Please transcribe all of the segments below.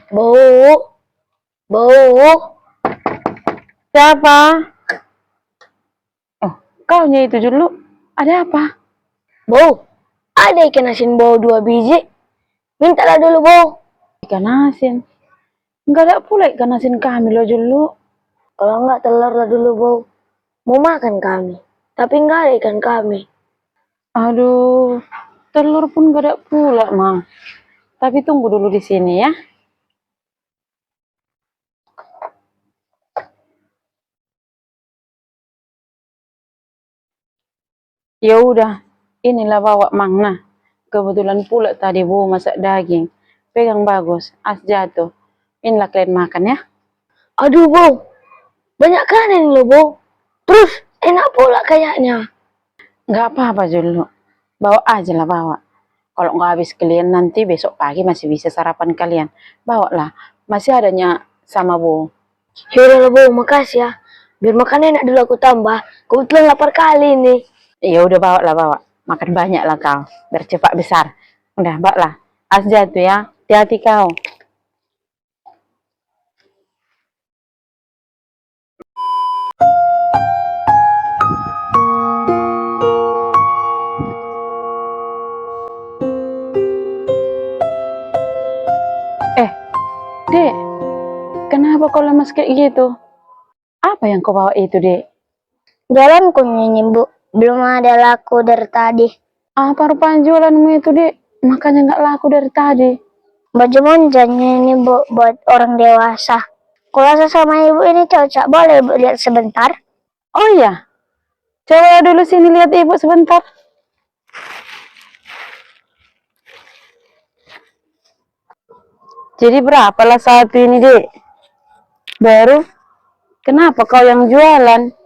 Bu, Bu, Siapa? Oh, kaunya itu dulu. Ada apa? Bu, ada ikan asin bau 2 biji. Mintalah dulu, Bu. Ikan asin. Enggak ada pula ikan asin kami loh dulu. Kalau enggak telur lah dulu, Bu. Mau makan kami, tapi enggak ada ikan kami. Aduh, telur pun enggak ada pula, Mang. Tapi tunggu dulu di sini ya. Ya udah, inilah bawa Mang. Nah, kebetulan pula tadi Bu masak daging. Pegang bagus, as jatuh. Inilah kalian makan ya. Aduh, Bu. Banyak kan ini loh, Bu. Terus enak pula kayaknya. Enggak apa-apa dulu. Bawa aja lah bawa. Kalau nggak habis kalian nanti besok pagi masih bisa sarapan kalian. Bawa lah. Masih adanya sama Bu. Yaudah lah, Bu. Makasih ya. Biar makan enak dulu aku tambah. Kebetulan lapar kali nih. Ya udah bawa lah bawa. Makan banyak lah kau. Biar cepat besar. Udah bawa lah. As jatuh ya. Hati-hati kau. Eh, Dek. Kenapa kau lemas kayak gitu? Apa yang kau bawa itu, Dek? Jalan kunyanya, Bu. Belum ada laku dari tadi. Apa rupanya jualanmu itu, Dek? Makanya nggak laku dari tadi. Baju monjanya ini, Bu, buat orang dewasa. Kalau sama ibu ini cocok, boleh Bu lihat sebentar? Oh iya. Coba dulu sini lihat ibu sebentar. Jadi berapa lah satu ini, Dek? Baru? Kenapa kau yang jualan?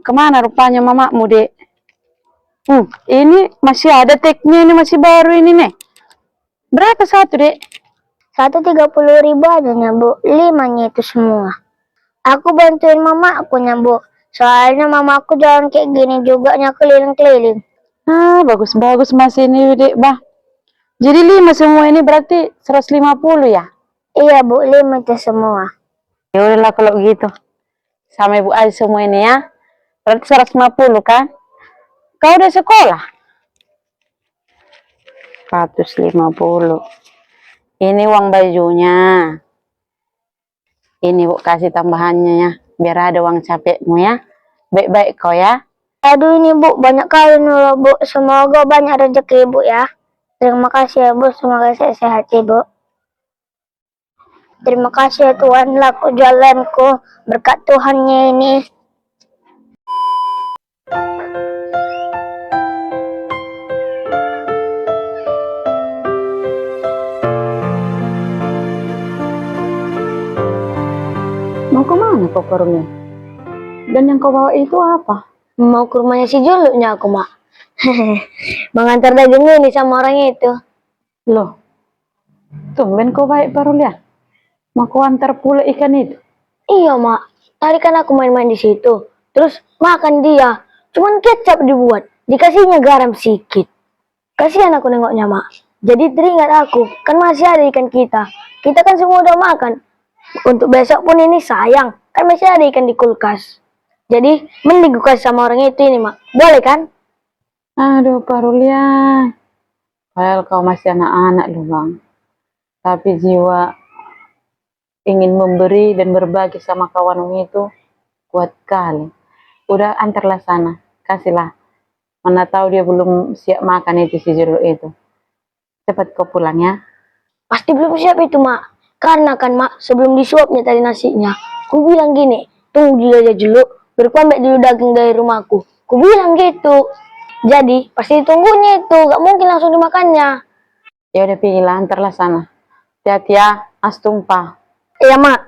Kemana rupanya mamamu, Dek? Ini masih ada tagnya, ini masih baru ini, nih. Berapa satu, Dek? 130.000 adanya, Bu. 5-nya itu semua. Aku bantuin mama aku, Bu. Soalnya mama aku jalan kayak gini juga, keliling-keliling. Ah, bagus-bagus masih ini, Dek, bah. Jadi 5 semua ini berarti 150 ya? Iya, Bu, 5 itu semua. Ya udahlah kalau gitu. Sama ibu aja semua ini ya. Berarti 150 kan? Kau udah sekolah? 150. Ini uang bajunya. Ini Bu kasih tambahannya ya. Biar ada uang capekmu ya. Baik-baik kau ya. Aduh, ini Bu, banyak kali nih, Bu. Semoga banyak rezeki, Bu ya. Terima kasih ya, Bu. Semoga sehat ya, Bu. Terima kasih ya Tuhan, laku jalanku. Berkat Tuhannya ini. Mau kemana kau ke rumah? Dan yang kau bawa itu apa? Mau ke rumahnya si Juluknya aku, Mak. Mengantar daging ini sama orang itu. Loh, tumben kau baik baru lihat. Mau kau antar pula ikan itu? Iya, Mak. Tadi kan aku main-main di situ. Terus makan dia. Cuman kecap dibuat. Dikasihnya garam sedikit. Kasihan aku nengoknya, Mak. Jadi teringat aku. Kan masih ada ikan kita. Kita kan semua udah makan. Untuk besok pun ini sayang. Kan masih ada ikan di kulkas. Jadi mending gue kasih sama orang itu ini, Mak. Boleh kan? Aduh, Parulia. Padahal kau masih anak-anak loh, Bang. Tapi jiwa ingin memberi dan berbagi sama kawanmu itu kuat kali. Udah antarlah sana, kasihlah. Mana tahu dia belum siap makan itu si jeruk itu. Cepat kau pulang ya. Pasti belum siap itu, Mak. Karena kan, Mak, sebelum disuapnya tadi nasinya, ku bilang gini, tunggu dulu aja dulu, berpambek dulu daging dari rumahku. Ku bilang gitu. Jadi, pasti ditunggunya itu, gak mungkin langsung dimakannya. Ya udah pilihlah, antarlah sana. Hati-hati ya, as tumpah. Iya, Mak.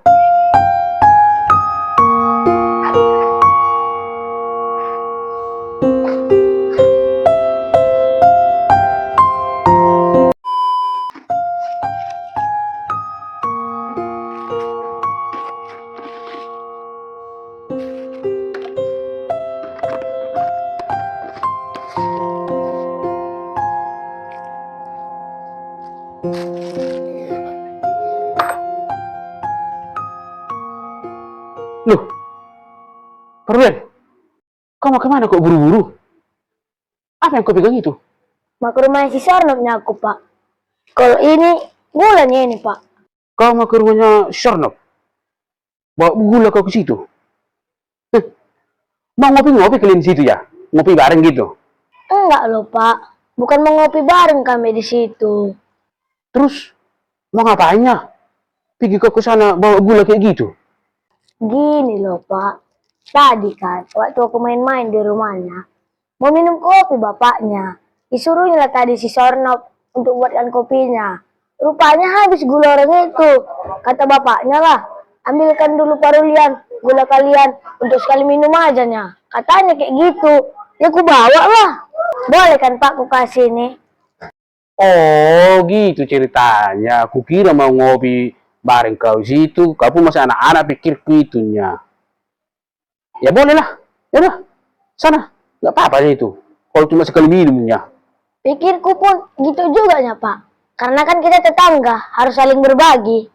Kau mau kemana kok buru-buru? Apa yang kau pegang itu? Mau ke rumah si Sarnopnya aku, Pak. Kalau ini gulanya ini, Pak. Kau mau ke rumahnya Sharnop? Bawa gula kau ke situ? Eh, mau ngopi-ngopi kalian di situ ya? Ngopi bareng gitu? Enggak loh, Pak. Bukan mau ngopi bareng kami di situ. Terus, mau ngapainnya? Pergi kau ke sana bawa gula kayak gitu? Gini loh, Pak. Tadi kan, waktu aku main-main di rumahnya, mau minum kopi bapaknya. Disuruhnya lah tadi si Sornop untuk buatkan kopinya. Rupanya habis gula orang itu. Kata bapaknya lah, ambilkan dulu parulian gula kalian untuk sekali minum aja nya. Katanya kayak gitu. Ya aku bawa lah. Boleh kan Pak aku kasih nih? Oh, gitu ceritanya. Aku kira mau ngopi bareng kau di situ. Kau pun masih anak-anak pikirku itunya. Ya boleh lah. Ya udah, sana. Gak apa-apa itu. Kalau cuma sekali minumnya. Pikirku pun gitu juga ya Pak. Karena kan kita tetangga, harus saling berbagi.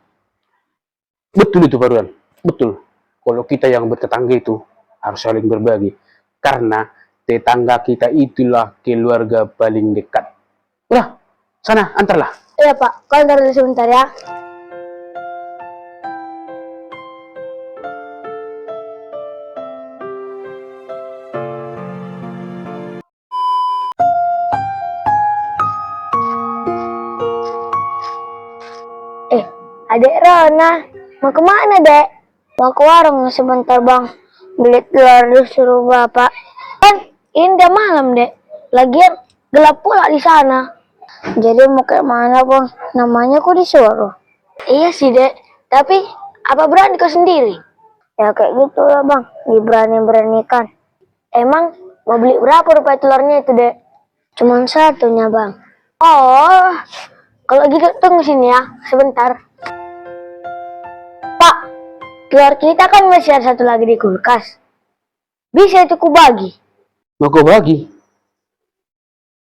Betul itu Baruan. Betul. Kalau kita yang bertetangga itu harus saling berbagi. Karena tetangga kita itulah keluarga paling dekat. Udah, sana antarlah. Iya Pak, kau ntar dulu sebentar ya. Adek Rona, mau kemana dek? Mau ke warung sebentar bang, beli telur disuruh bapak. Kan ini udah malam dek, lagian gelap pula di sana. Jadi mau ke mana bang? Namanya kok disuruh? Iya sih dek, tapi apa berani kau sendiri? Ya kayak gitu lah bang, diberani-beranikan. Emang mau beli berapa rupiah telurnya itu dek? Cuman satunya bang. Oh, kalau gitu tunggu sini ya, sebentar. Pak, telur kita kan masih ada satu lagi di kulkas. Bisa itu ku bagi. Mau kau bagi?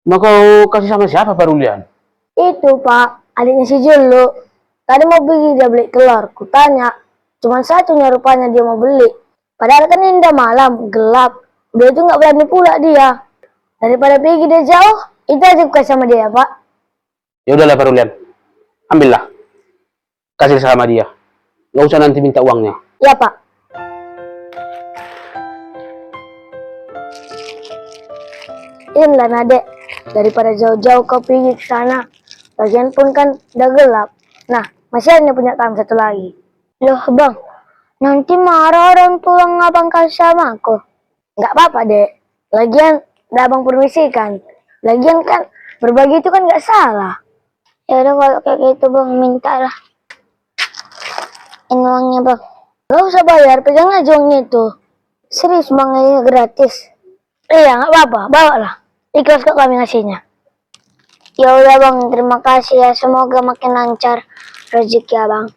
Mau kau kasih sama siapa Barulian? Itu pak, adiknya si Julu. Tadi mau pergi dia beli telur. Ku tanya, cuma satunya rupanya dia mau beli. Padahal kan ini udah malam, gelap. Dia itu nggak berani pula dia. Daripada pergi dia jauh, itu aja ku kasih sama dia pak. Ya udahlah Barulian. Ambillah. Kasih sama dia. Gak usah nanti minta uangnya. Ya pak. Inilah Nade, daripada jauh-jauh kau pergi ke sana. Lagian pun kan udah gelap. Nah, masih ada punya kami satu lagi. Loh bang, nanti marah orang tua abang kasih sama aku. Nggak apa-apa dek. Lagian udah abang permisikan. Lagian kan berbagi itu kan nggak salah. Ya udah kalau kayak gitu bang, minta lah. Ini uangnya bang. Gak usah bayar, pegang aja uangnya itu. Serius bang, ya gratis. Iya nggak apa-apa, bawa lah. Ikhlas kok kami ngasihnya. Ya udah bang, terima kasih ya. Semoga makin lancar rezeki abang.